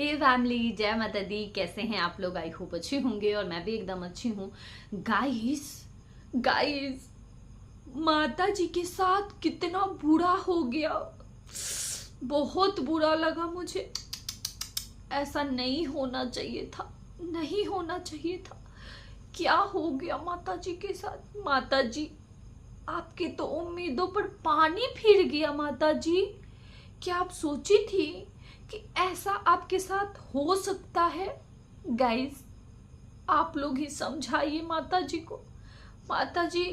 हे family, जय माता दी। कैसे हैं आप लोग? आई होप अच्छे होंगे और मैं भी एकदम अच्छी हूँ। गाइस गाइस माता जी के साथ कितना बुरा हो गया, बहुत बुरा लगा मुझे। ऐसा नहीं होना चाहिए था, नहीं होना चाहिए था। क्या हो गया माता जी के साथ? माता जी, आपके तो उम्मीदों पर पानी फिर गया। माता जी, क्या आप सोची थी कि ऐसा आपके साथ हो सकता है? गाइस, आप लोग ही समझाइए माता जी को। माता जी,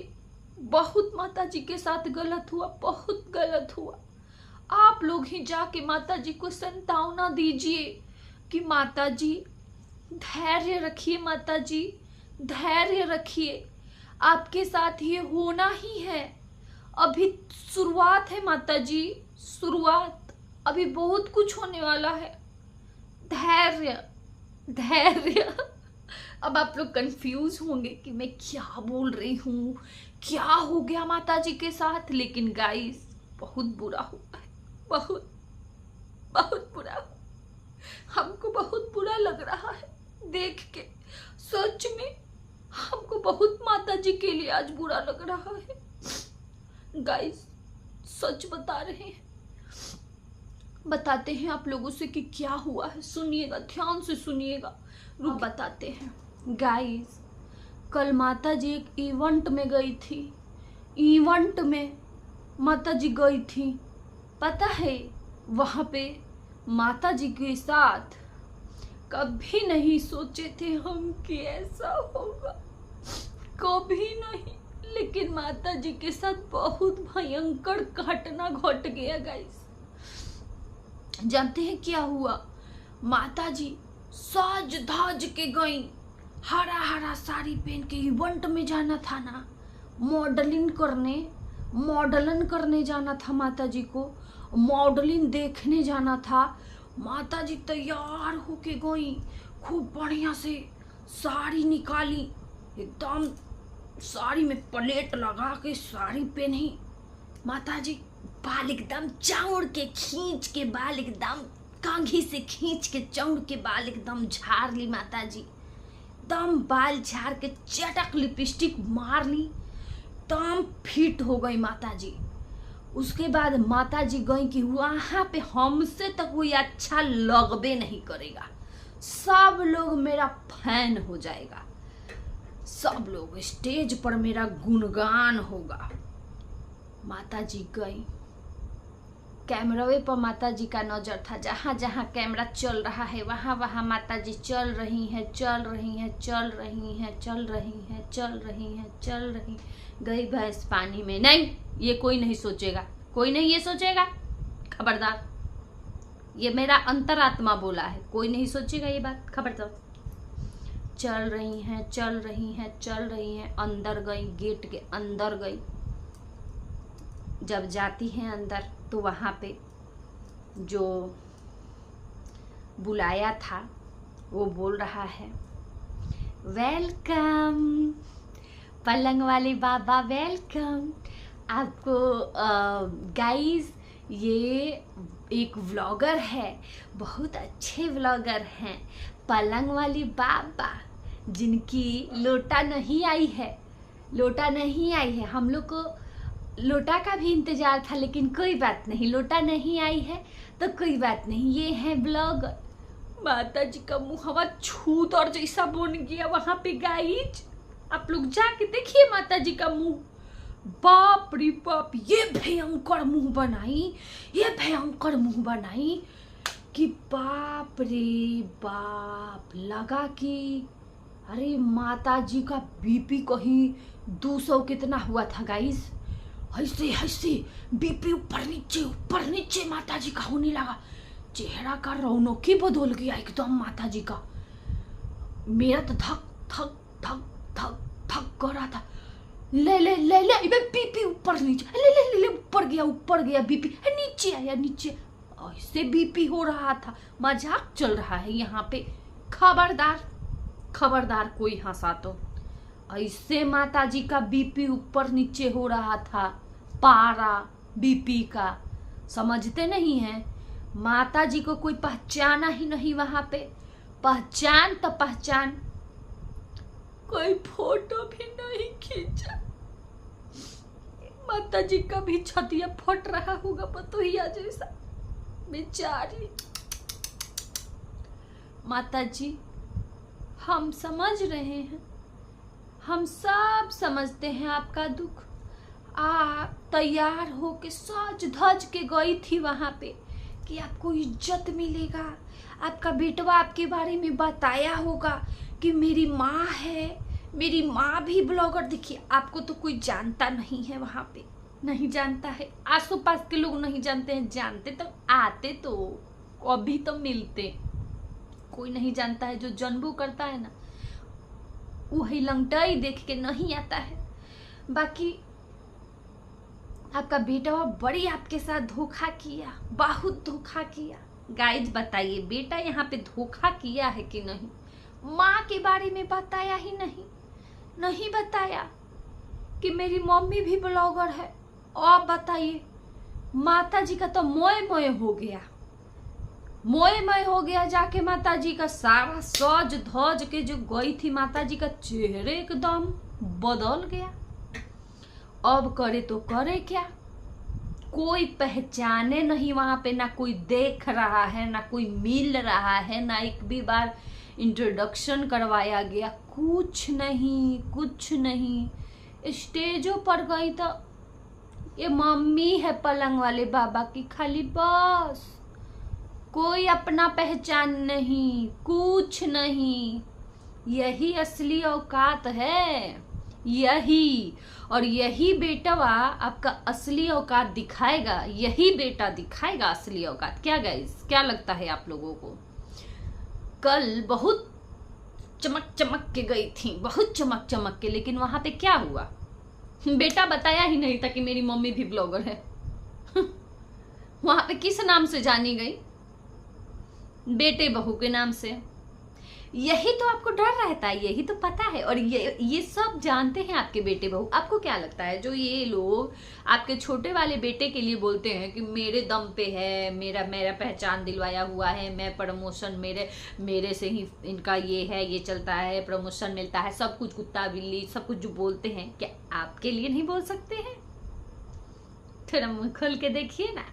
बहुत माता जी के साथ गलत हुआ, बहुत गलत हुआ। आप लोग ही जाके माता जी को सांत्वना दीजिए कि माता जी धैर्य रखिए, माता जी धैर्य रखिए, आपके साथ ये होना ही है। अभी शुरुआत है माता जी, शुरुआत, अभी बहुत कुछ होने वाला है। धैर्य धैर्य। अब आप लोग कंफ्यूज होंगे कि मैं क्या बोल रही हूँ, क्या हो गया माता जी के साथ। लेकिन गाइस, बहुत बुरा हुआ है, बहुत बहुत बुरा। हमको बहुत बुरा लग रहा है देख के। सच में हमको बहुत माता जी के लिए आज बुरा लग रहा है। गाइस, सच बता रहे हैं, बताते हैं आप लोगों से कि क्या हुआ है। सुनिएगा, ध्यान से सुनिएगा। रुक, बताते हैं। गाइस, कल माता जी एक इवेंट में गई थी। इवेंट में माता जी गई थी, पता है? वहां पे माता जी के साथ कभी नहीं सोचे थे हम कि ऐसा होगा, कभी नहीं। लेकिन माता जी के साथ बहुत भयंकर घटना घट गया। गाइस, जानते हैं क्या हुआ? माता जी साज धाज के गई, हरा हरा साड़ी पहन के। इवेंट में जाना था ना, मॉडलिंग करने जाना था माता जी को, मॉडलिंग देखने जाना था। माता जी तैयार होके गई, खूब बढ़िया से साड़ी निकाली, एकदम साड़ी में प्लेट लगा के साड़ी पहनी। माता जी बाल एकदम चौड़ के खींच के, बाल एकदम कंघी से खींच के चौड़ के बाल एकदम झाड़ ली माता जी। एकदम बाल झाड़ के चटक लिपस्टिक मार ली, एकदम फिट हो गई माता जी। उसके बाद माता जी गई कि वहां पे हमसे तक कोई अच्छा लगबे नहीं करेगा, सब लोग मेरा फैन हो जाएगा, सब लोग स्टेज पर मेरा गुणगान होगा। माता जी गई, कैमरे पर माता जी का नजर था। जहां जहां कैमरा चल रहा है वहां वहां माता जी चल रही हैं, चल रही हैं, चल रही हैं, चल रही हैं, चल रही हैं, चल रही। गई भैंस पानी में। नहीं, ये कोई नहीं सोचेगा, कोई नहीं ये सोचेगा, खबरदार। ये मेरा अंतरात्मा बोला है, कोई नहीं सोचेगा ये बात, खबरदार। चल रही हैं, चल रही हैं, चल रही हैं। अंदर गई, गेट के अंदर गई। जब जाती हैं अंदर तो वहाँ पे जो बुलाया था वो बोल रहा है, वेलकम पलंग वाले बाबा, वेलकम आपको। गाइस, ये एक व्लॉगर है, बहुत अच्छे व्लॉगर हैं, पलंग वाली बाबा, जिनकी लोटा नहीं आई है, लोटा नहीं आई है। हम लोग को लोटा का भी इंतजार था, लेकिन कोई बात नहीं, लोटा नहीं आई है तो कोई बात नहीं। ये है ब्लॉगर। माता जी का मुंह हवा छूत और जैसा बन गया वहां पे। गाइज, आप लोग जाके देखिए माता जी का मुंह। बाप रे बाप, ये भयंकर मुंह बनाई, ये भयंकर मुंह बनाई कि बाप रे बाप। लगा कि अरे माता जी का बीपी कहीं 200 कितना हुआ था गाइस। ऐसे ऐसे बीपी ऊपर नीचे माता जी का होने लगा। चेहरा का रौनक ही बदल गया एकदम माता जी का। मेरा तो धक धक धक धक धक कर रहा था। ले ले ले ले बीपी ऊपर नीचे, ले ले ले ले ऊपर गया बीपी, नीचे आया नीचे। ऐसे बीपी हो रहा था, मजाक चल रहा है यहाँ पे। खबरदार खबरदार, कोई हंसा तो। ऐसे माता जी का बीपी ऊपर नीचे हो रहा था, पारा बीपी का। समझते नहीं हैं, माता जी को कोई पहचाना ही नहीं वहां पे। पहचान तो पहचान, कोई फोटो भी नहीं खींचा। माता जी का भी छतिया फट रहा होगा पतोहिया जैसा, बेचारी। माता जी हम समझ रहे हैं, हम सब समझते हैं आपका दुख। आप तैयार हो के सज धज के गई थी वहां पे कि आपको इज्जत मिलेगा, आपका बेटवा आपके बारे में बताया होगा कि मेरी माँ है, मेरी माँ भी ब्लॉगर। देखिए आपको तो कोई जानता नहीं है वहां पे, नहीं जानता है, आस पास के लोग नहीं जानते हैं, जानते तो आते तो अभी तो मिलते। कोई नहीं जानता है, जो जन्मो करता है ना वही लंगटाई देख के नहीं आता है। बाकी आपका बेटा बड़ी आपके साथ धोखा किया, बहुत धोखा किया। गाइज बताइए बेटा यहाँ पे धोखा किया है कि नहीं? माँ के बारे में बताया ही नहीं, नहीं बताया कि मेरी मम्मी भी ब्लॉगर है। और बताइए माता जी का तो मोए मोए हो गया, मोए मोए हो गया। जाके माता जी का सारा सज धज के जो गई थी, माता जी का चेहरे एकदम बदल गया। अब करे तो करे क्या, कोई पहचाने नहीं वहां पे, ना कोई देख रहा है, ना कोई मिल रहा है, ना एक भी बार इंट्रोडक्शन करवाया गया, कुछ नहीं, कुछ नहीं। स्टेजों पर गई तो ये मम्मी है पलंग वाले बाबा की खाली, बस कोई अपना पहचान नहीं, कुछ नहीं। यही असली औकात है, यही। और यही बेटवा आपका असली औकात दिखाएगा, यही बेटा दिखाएगा असली औकात। क्या गाइस, क्या लगता है आप लोगों को? कल बहुत चमक चमक के गई थी, बहुत चमक चमक के, लेकिन वहां पे क्या हुआ? बेटा बताया ही नहीं था कि मेरी मम्मी भी ब्लॉगर है। वहां पे किस नाम से जानी गई? बेटे बहू के नाम से। यही तो आपको डर रहता है, यही तो पता है, और ये सब जानते हैं आपके बेटे बहू। आपको क्या लगता है जो ये लोग आपके छोटे वाले बेटे के लिए बोलते हैं कि मेरे दम पे है, मेरा पहचान दिलवाया हुआ है, मैं प्रमोशन मेरे से ही इनका ये है, ये चलता है, प्रमोशन मिलता है, सब कुछ, कुत्ता बिल्ली सब कुछ जो बोलते हैं, क्या आपके लिए नहीं बोल सकते हैं? थोड़ा मुंह खोल के देखिए ना,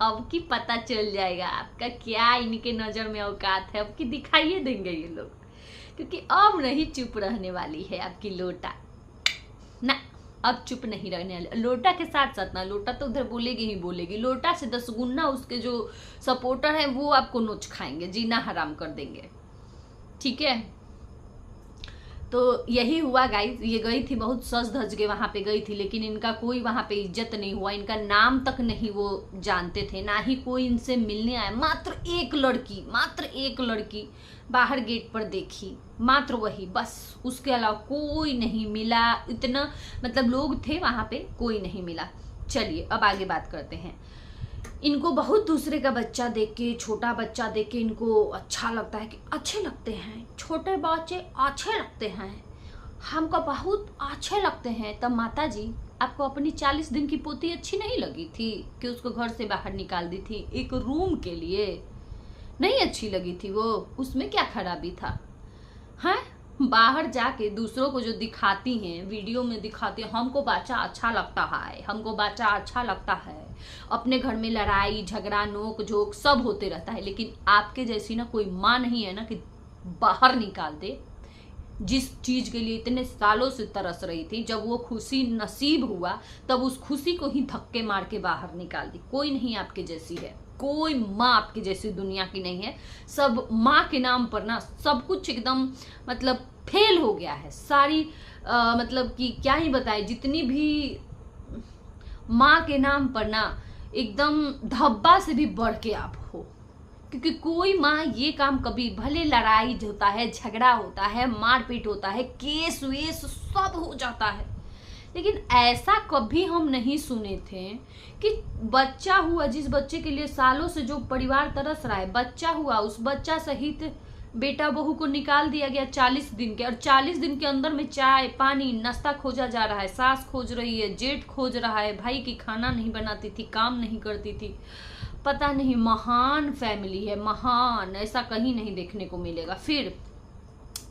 अब की पता चल जाएगा आपका क्या इनके नजर में औकात है। अब की दिखाइए देंगे ये लोग, क्योंकि अब नहीं चुप रहने वाली है आपकी लोटा ना, अब चुप नहीं रहने वाली। लोटा के साथ साथ ना, लोटा तो उधर बोलेगी ही बोलेगी, लोटा से 10 गुना उसके जो सपोर्टर हैं वो आपको नोच खाएंगे, जीना हराम कर देंगे। ठीक है, तो यही हुआ गाइस। ये गई थी बहुत सज धज के वहां पे गई थी, लेकिन इनका कोई वहां पे इज्जत नहीं हुआ, इनका नाम तक नहीं वो जानते थे, ना ही कोई इनसे मिलने आया। मात्र एक लड़की बाहर गेट पर देखी, मात्र वही, बस, उसके अलावा कोई नहीं मिला। इतना मतलब लोग थे वहां पे, कोई नहीं मिला। चलिए अब आगे बात करते हैं। इनको बहुत दूसरे का बच्चा देख के, छोटा बच्चा देख के इनको अच्छा लगता है कि अच्छे लगते हैं, छोटे बच्चे अच्छे लगते हैं, हमको बहुत अच्छे लगते हैं। तब माता जी आपको अपनी 40 दिन की पोती अच्छी नहीं लगी थी कि उसको घर से बाहर निकाल दी थी एक रूम के लिए? नहीं अच्छी लगी थी वो? उसमें क्या खराबी था? हैं, बाहर जाके दूसरों को जो दिखाती हैं, वीडियो में दिखाती हैं, हमको बच्चा अच्छा लगता है, हमको बच्चा अच्छा लगता है, अपने घर में लड़ाई झगड़ा नोक झोंक सब होते रहता है, लेकिन आपके जैसी ना कोई माँ नहीं है ना कि बाहर निकाल दे। जिस चीज के लिए इतने सालों से तरस रही थी, जब वो खुशी नसीब हुआ तब उस खुशी को ही धक्के मार के बाहर निकाल दी। कोई नहीं आपके जैसी है, कोई माँ आपकी जैसी दुनिया की नहीं है। सब माँ के नाम पर ना सब कुछ एकदम मतलब फेल हो गया है सारी। मतलब कि क्या ही बताए, जितनी भी माँ के नाम पर ना एकदम धब्बा से भी बढ़ के आप हो, क्योंकि कोई माँ ये काम कभी, भले लड़ाई होता है, झगड़ा होता है, मारपीट होता है, केस वेस सब हो जाता है, लेकिन ऐसा कभी हम नहीं सुने थे कि बच्चा हुआ, जिस बच्चे के लिए सालों से जो परिवार तरस रहा है, बच्चा हुआ, उस बच्चा सहित बेटा बहू को निकाल दिया गया 40 दिन के, और 40 दिन के अंदर में चाय पानी नाश्ता खोजा जा रहा है, सास खोज रही है, जेठ खोज रहा है, भाई की खाना नहीं बनाती थी, काम नहीं करती थी, पता नहीं महान फैमिली है, महान, ऐसा कहीं नहीं देखने को मिलेगा। फिर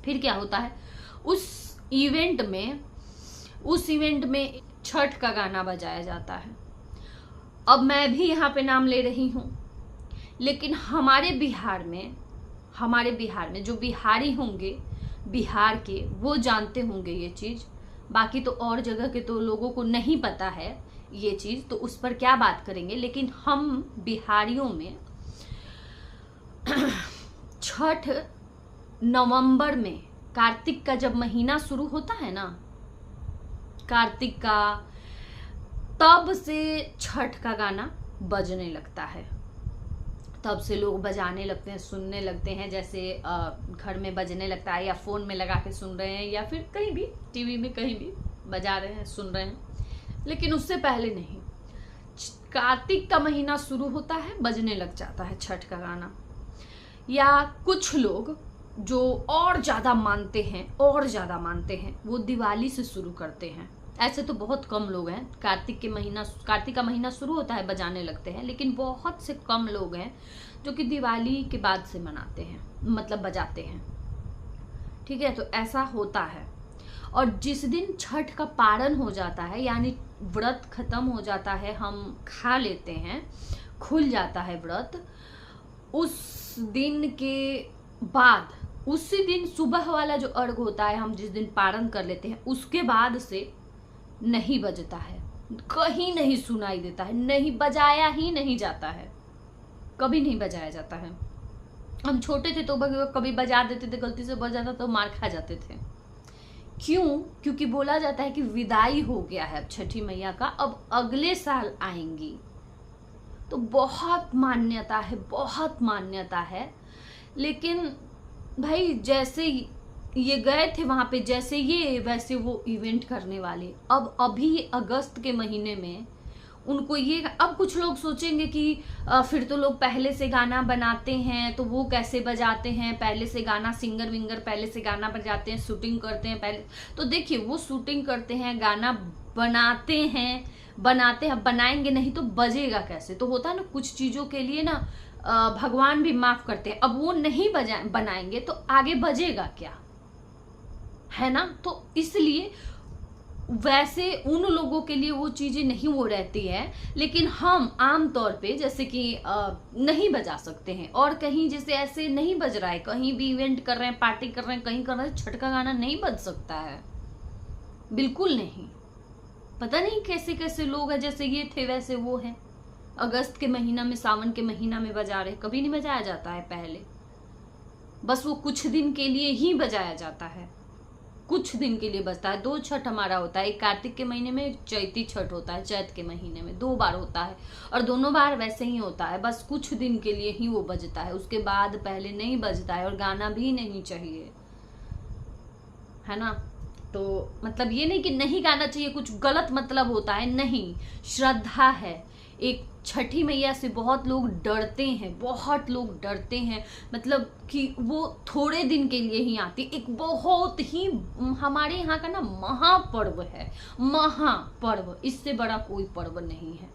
क्या होता है, उस इवेंट में छठ का गाना बजाया जाता है। अब मैं भी यहाँ पे नाम ले रही हूँ, लेकिन हमारे बिहार में जो बिहारी होंगे बिहार के, वो जानते होंगे ये चीज़। बाकी तो और जगह के तो लोगों को नहीं पता है ये चीज़, तो उस पर क्या बात करेंगे। लेकिन हम बिहारियों में छठ नवंबर में, कार्तिक का जब महीना शुरू होता है ना, कार्तिक का, तब से छठ का गाना बजने लगता है। तब से लोग बजाने लगते हैं, सुनने लगते हैं, जैसे घर में बजने लगता है, या फ़ोन में लगा के सुन रहे हैं, या फिर कहीं भी टीवी में कहीं भी बजा रहे हैं, सुन रहे हैं। लेकिन उससे पहले नहीं, कार्तिक का महीना शुरू होता है, बजने लग जाता है छठ का गाना। या कुछ लोग जो और ज़्यादा मानते हैं वो दिवाली से शुरू करते हैं। ऐसे तो बहुत कम लोग हैं, कार्तिक का महीना शुरू होता है बजाने लगते हैं, लेकिन बहुत से कम लोग हैं जो कि दिवाली के बाद से मनाते हैं, मतलब बजाते हैं। ठीक है, तो ऐसा होता है। और जिस दिन छठ का पारण हो जाता है, यानी व्रत खत्म हो जाता है, हम खा लेते हैं, खुल जाता है व्रत, उस दिन के बाद, उसी दिन सुबह वाला जो अर्घ होता है, हम जिस दिन पारण कर लेते हैं, उसके बाद से नहीं बजता है, कहीं नहीं सुनाई देता है, नहीं बजाया ही नहीं जाता है, कभी नहीं बजाया जाता है। हम छोटे थे तो कभी बजा देते थे, गलती से बज जाता तो मार खा जाते थे। क्यों? क्योंकि बोला जाता है कि विदाई हो गया है अब छठी मैया का, अब अगले साल आएंगी। तो बहुत मान्यता है। लेकिन भाई जैसे ये गए थे वहां पे, जैसे ये वैसे वो इवेंट करने वाले। अब अभी अगस्त के महीने में उनको ये, अब कुछ लोग सोचेंगे कि फिर तो लोग पहले से गाना बनाते हैं तो वो कैसे बजाते हैं, पहले से गाना, सिंगर विंगर पहले से गाना बजाते हैं, शूटिंग करते हैं पहले। तो देखिए, वो शूटिंग करते हैं, गाना बनाते हैं, बनाएंगे नहीं तो बजेगा कैसे। तो होता है ना, कुछ चीज़ों के लिए ना भगवान भी माफ करते हैं। अब वो नहीं बनाएंगे तो आगे बजेगा क्या, है ना। तो इसलिए वैसे उन लोगों के लिए वो चीजें नहीं वो रहती है, लेकिन हम आम तौर पे जैसे कि नहीं बजा सकते हैं, और कहीं जैसे ऐसे नहीं बज रहा है, कहीं भी इवेंट कर रहे हैं, पार्टी कर रहे हैं, कहीं कर रहे हैं, छठ का गाना नहीं बज सकता है, बिल्कुल नहीं। पता नहीं कैसे कैसे लोग हैं, जैसे ये थे वैसे वो है, अगस्त के महीना में, सावन के महीना में बजा रहे। कभी नहीं बजाया जाता है पहले, बस वो कुछ दिन के लिए ही बजाया जाता है, कुछ दिन के लिए बजता है। 2 छठ हमारा होता है, एक कार्तिक के महीने में, एक चैती छठ होता है, चैत के महीने में 2 बार होता है, और दोनों बार वैसे ही होता है, बस कुछ दिन के लिए ही वो बजता है, उसके बाद पहले नहीं बजता है, और गाना भी नहीं चाहिए, है ना। तो मतलब ये नहीं कि नहीं गाना चाहिए, कुछ गलत मतलब होता है, नहीं, श्रद्धा है। एक छठी मैया से बहुत लोग डरते हैं, मतलब कि वो थोड़े दिन के लिए ही आती। एक बहुत ही हमारे यहाँ का ना महापर्व है, महापर्व, इससे बड़ा कोई पर्व नहीं है।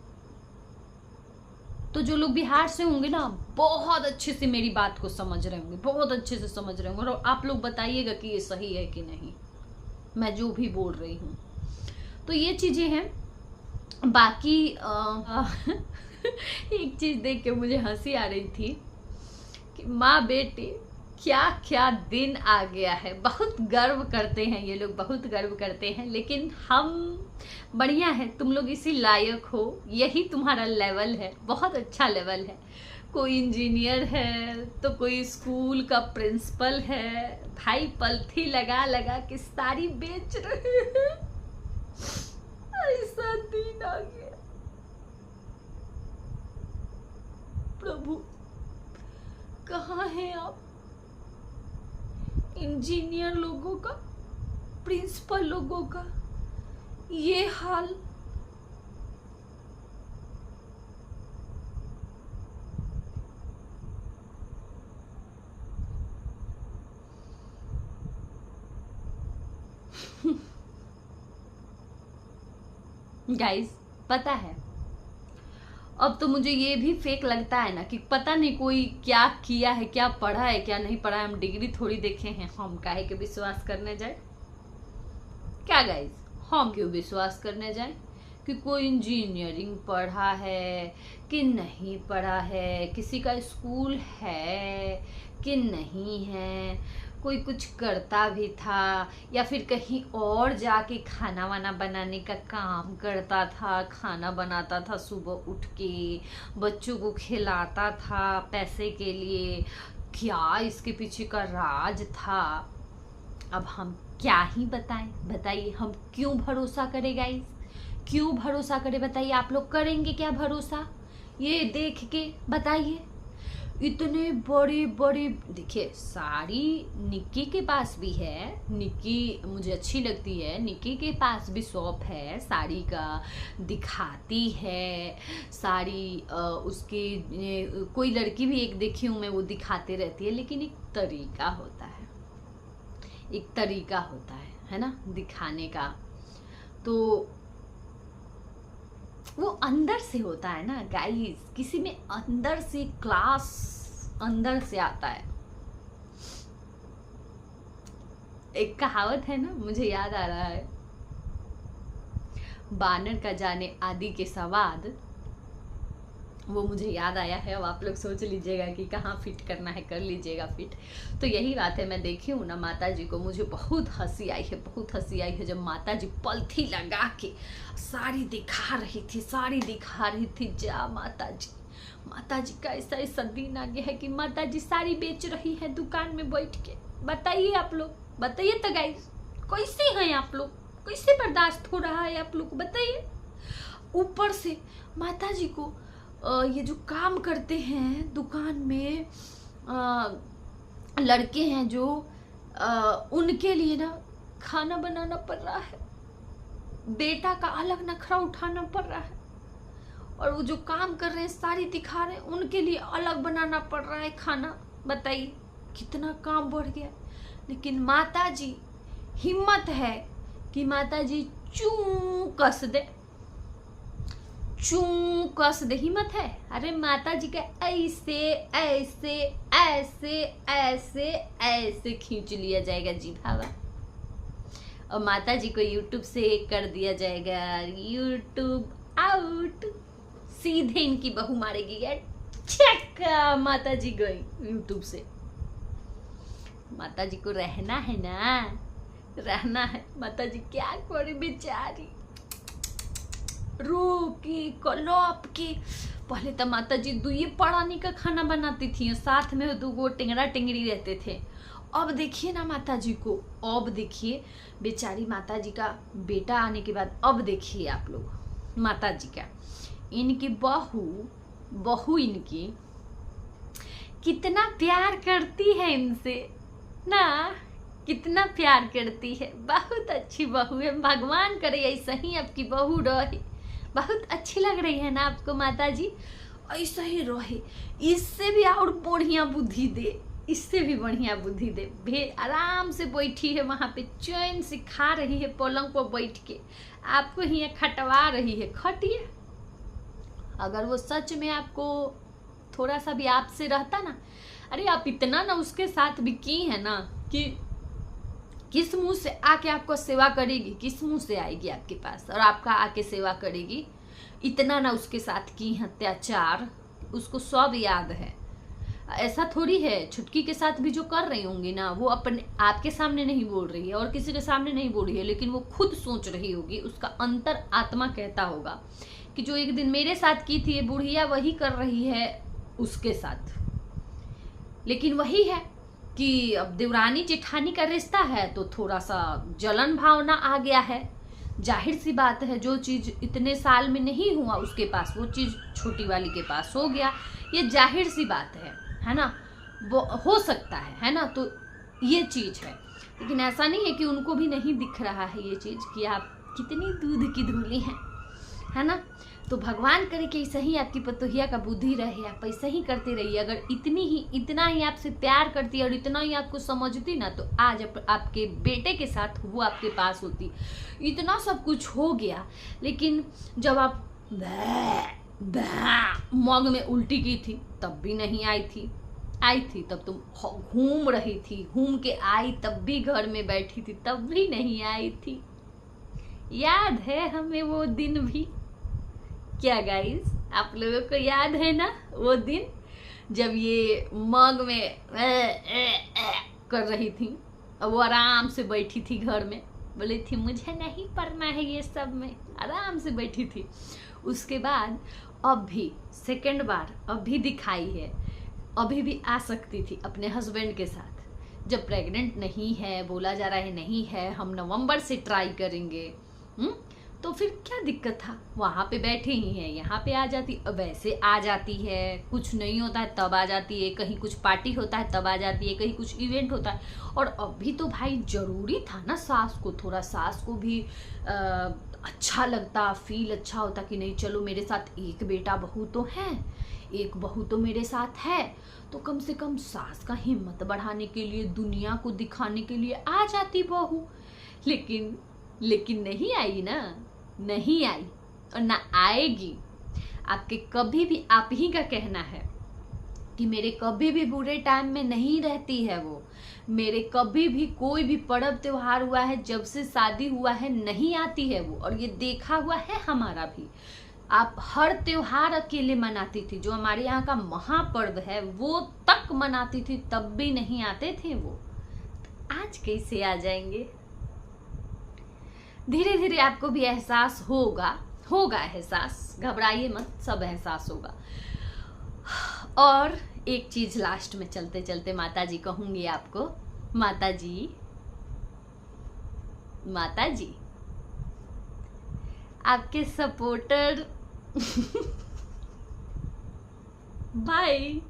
तो जो लोग बिहार से होंगे ना, बहुत अच्छे से मेरी बात को समझ रहे होंगे, बहुत अच्छे से समझ रहे होंगे, और आप लोग बताइएगा कि ये सही है कि नहीं, मैं जो भी बोल रही हूँ। तो ये चीजें हैं। बाकी एक चीज देख के मुझे हंसी आ रही थी कि माँ बेटी क्या क्या दिन आ गया है। बहुत गर्व करते हैं ये लोग, बहुत गर्व करते हैं, लेकिन हम बढ़िया है, तुम लोग इसी लायक हो, यही तुम्हारा लेवल है, बहुत अच्छा लेवल है। कोई इंजीनियर है तो कोई स्कूल का प्रिंसिपल है, भाई पलथी लगा लगा के साड़ी बेच रहे हैं। ऐसा दिन आ गया, प्रभु कहाँ हैं आप। इंजीनियर लोगों का, प्रिंसिपल लोगों का ये हाल। गाइस पता है, अब तो मुझे ये भी फेक लगता है ना कि पता नहीं कोई क्या किया है, क्या पढ़ा है, क्या नहीं पढ़ा है। हम डिग्री थोड़ी देखे हैं, हम काहे के विश्वास करने जाए? क्या गाइस, हम क्यों विश्वास करने जाए कि कोई इंजीनियरिंग पढ़ा है कि नहीं पढ़ा है, किसी का स्कूल है कि नहीं है, कोई कुछ करता भी था या फिर कहीं और जाके खाना वाना बनाने का काम करता था, खाना बनाता था सुबह उठ के, बच्चों को खिलाता था पैसे के लिए, क्या इसके पीछे का राज था। अब हम क्या ही बताएं, बताइए हम क्यों भरोसा करें गाइस, क्यों भरोसा करें बताइए? आप लोग करेंगे क्या भरोसा ये देख के? बताइए, इतने बड़े बड़े, देखिए साड़ी निक्की के पास भी है, निक्की मुझे अच्छी लगती है, निक्की के पास भी शॉप है साड़ी का, दिखाती है साड़ी। उसकी कोई लड़की भी एक देखी हूँ मैं, वो दिखाते रहती है, लेकिन एक तरीका होता है, एक तरीका होता है ना दिखाने का। तो वो अंदर से होता है ना गाइस, किसी में अंदर से क्लास अंदर से आता है। एक कहावत है ना, मुझे याद आ रहा है, बानर का जाने आदि के सवाद, वो मुझे याद आया है। अब आप लोग सोच लीजिएगा कि कहाँ फिट करना है, कर लीजिएगा फिट। तो यही बात है, मैं देखी हूँ ना माता जी को, मुझे बहुत हंसी आई है, बहुत हंसी आई है जब माता जी पलथी लगा के साड़ी दिखा रही थी, साड़ी दिखा रही थी। जा माता जी का ऐसा ऐसा दिन आ गया है कि माता जी साड़ी बेच रही है दुकान में बैठ के। बताइए आप लोग, बताइए तो गाइस, कैसे हैं आप लोग, कैसे बर्दाश्त हो रहा है आप लोग, बताइए। ऊपर से माता जी को ये जो काम करते हैं दुकान में लड़के हैं जो, उनके लिए ना खाना बनाना पड़ रहा है, बेटा का अलग नखरा उठाना पड़ रहा है, और वो जो काम कर रहे हैं साड़ी दिखा रहे हैं उनके लिए अलग बनाना पड़ रहा है खाना। बताइए कितना काम बढ़ गया। लेकिन माता जी, हिम्मत है कि माता जी चूं कस दे, चूं कस दे, हिम्मत है। अरे माता जी का ऐसे ऐसे ऐसे ऐसे ऐसे खींच लिया जाएगा जी भावा, और माता जी को यूट्यूब से कर दिया जाएगा यूट्यूब आउट, सीधे इनकी बहू मारेगी यार, चेक माता जी गई यूट्यूब से। माता जी को रहना है ना, रहना है। माता जी क्या करे बेचारी, रो के कलप के। पहले तो माता जी दुए पढ़ाने का खाना बनाती थी, साथ में दो गो टेंगड़ा टेंगड़ी रहते थे। अब देखिए ना माता जी को, अब देखिए बेचारी माता जी का बेटा आने के बाद, अब देखिए आप लोग माता जी का, इनकी बहू इनकी कितना प्यार करती है इनसे ना, कितना प्यार करती है। बहुत अच्छी बहू है, भगवान करे ऐसा ही आपकी बहू रहे। बहुत अच्छी लग रही है ना आपको माता जी, ऐसा ही रहे, इससे भी और बढ़िया बुद्धि दे, इससे भी बढ़िया बुद्धि दे। आराम से बैठी है वहाँ पे, चैन से खा रही है पलंग पर बैठ के, आपको ही खटवा रही है। खटिए, अगर वो सच में आपको थोड़ा सा भी आपसे रहता ना, अरे आप इतना ना उसके साथ भी की है ना कि किस मुंह से आके आपको सेवा करेगी, किस मुंह से आएगी आपके पास और आपका आके सेवा करेगी। इतना ना उसके साथ की अत्याचार, उसको सब याद है। ऐसा थोड़ी है, छुटकी के साथ भी जो कर रही होंगी ना, वो अपने आपके सामने नहीं बोल रही है और किसी के सामने नहीं बोल रही है, लेकिन वो खुद सोच रही होगी, उसका अंतर आत्मा कहता होगा कि जो एक दिन मेरे साथ की थी ये बुढ़िया, वही कर रही है उसके साथ। लेकिन वही है कि अब देवरानी जेठानी का रिश्ता है तो थोड़ा सा जलन भावना आ गया है। जाहिर सी बात है, जो चीज इतने साल में नहीं हुआ उसके पास, वो चीज छोटी वाली के पास हो गया, ये जाहिर सी बात है ना, वो हो सकता है ना। तो ये चीज है, लेकिन ऐसा नहीं है कि उनको भी नहीं दिख रहा है ये चीज कि आप कितनी दूध की धूली हैं, है ना। तो भगवान करे कि ऐसा ही आपकी पतोहिया का बुद्धि रहे, आप ऐसा ही करते रहिए। अगर इतना ही आपसे प्यार करती और इतना ही आपको समझती ना, तो आज आपके बेटे के साथ वो आपके पास होती। इतना सब कुछ हो गया, लेकिन जब आप मग में उल्टी की थी तब भी नहीं आई थी। आई थी तब तुम घूम रही थी, घूम के आई तब भी घर में बैठी थी तब भी नहीं आई थी। याद है हमें वो दिन भी? क्या गाइस, आप लोगों को याद है ना वो दिन जब ये मग में कर रही थी और वो आराम से बैठी थी घर में, बोली थी मुझे नहीं पढ़ना है ये सब में, आराम से बैठी थी। उसके बाद अब भी सेकंड बार अभी दिखाई है, अभी भी आ सकती थी अपने हस्बैंड के साथ। जब प्रेग्नेंट नहीं है, बोला जा रहा है नहीं है, हम नवंबर से ट्राई करेंगे, तो फिर क्या दिक्कत था? वहाँ पे बैठे ही हैं, यहाँ पे आ जाती, वैसे आ जाती है, कुछ नहीं होता है तब आ जाती है, कहीं कुछ पार्टी होता है तब आ जाती है, कहीं कुछ इवेंट होता है। और अभी तो भाई जरूरी था ना सास को, थोड़ा सास को भी अच्छा लगता, फील अच्छा होता कि नहीं चलो मेरे साथ एक बेटा बहू तो है, एक बहू तो मेरे साथ है, तो कम से कम सास का हिम्मत बढ़ाने के लिए, दुनिया को दिखाने के लिए आ जाती बहू। लेकिन नहीं आई ना, नहीं आई और ना आएगी। आपके कभी भी आप ही का कहना है कि मेरे कभी भी बुरे टाइम में नहीं रहती है वो, मेरे कभी भी कोई भी पर्व त्योहार हुआ है जब से शादी हुआ है नहीं आती है वो, और ये देखा हुआ है हमारा भी। आप हर त्योहार अकेले मनाती थी, जो हमारे यहाँ का महापर्व है वो तक मनाती थी तब भी नहीं आते थे वो, आज कैसे आ जाएंगे? धीरे धीरे आपको भी एहसास होगा एहसास, घबराइए मत, सब एहसास होगा। और एक चीज लास्ट में चलते चलते माता जी कहूंगी आपको, माता जी आपके सपोर्टर बाय।